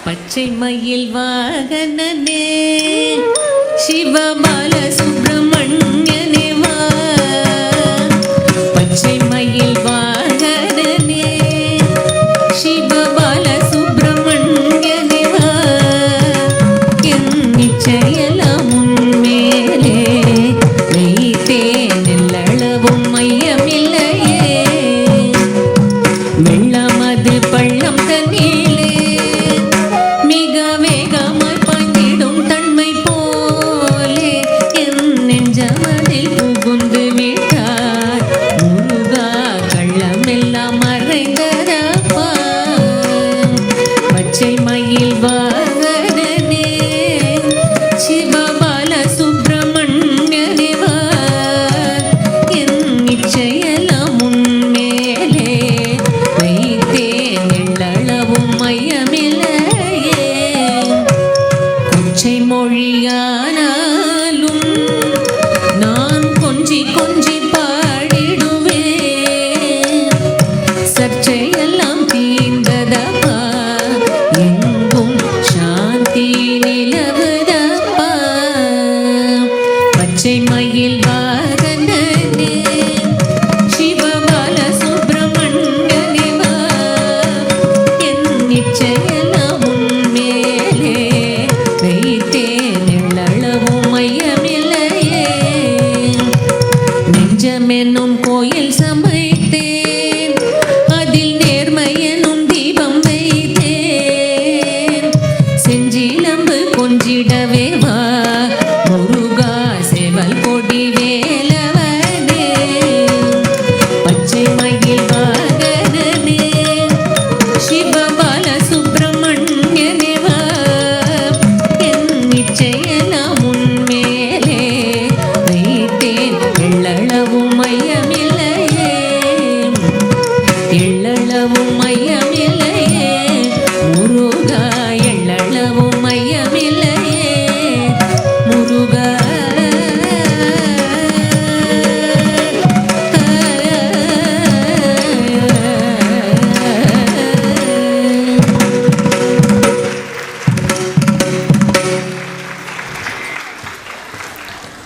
பச்சை மயில் வாகனனே சிவபால சுப்பிரமணியனே வா. பச்சை மயில் வாகனனே சிவபால சுப்பிரமணியனே வா. என் நிச்சயலாம் உன்மேலே வைத்தேன் எல்லளவும் மையமில்லையே. வெள்ளமது பள்ளம் தண்ணீலே மிக வேகமாய் பாய்ந்திடும் தன்மை போலே என் நெஞ்சமதில் புகுந்து விட்டார். முருகா கள்ளமெல்லாம் மறைந்ததப்பா. பச்சை மயில் வாகனனே சிவபால சுப்பிரமணியனே வா. என் நிச்சயலாம் உன்மேலே வைத்தேன் எள்ளளவும் மையமில்லையே. கொச்சை மொழியானாலும் நான் கொஞ்சி கொஞ்சி பாடிடுவேன். சர்ச்சையெல்லாம் தீர்ந்ததப்பா, எங்கும் சாந்தி நிலவுதப்பா. பச்சை மயில் வாகனனே சிவபால சுப்பிரமணியனே வா. என் நிச்சயலாம் உன்மேலே வைத்தேன் எள்ளளவும் மையமில்லையே. நெஞ்சமெனும் கோயில் சமைத்தேன், அதில் நேர்மை எனும் தீபம் வைத்தேன். செஞ்சிலம்பு கொஞ்சிடவே வா முருகா செவல் கொடி வேலவனே. பச்சை மயில் வாகனனே சிவபால சுப்பிரமணியனே வா. என் நிச்சயலாம் உன்மேலே வைத்தேன் எள்ளளவும் மையமில்லையே.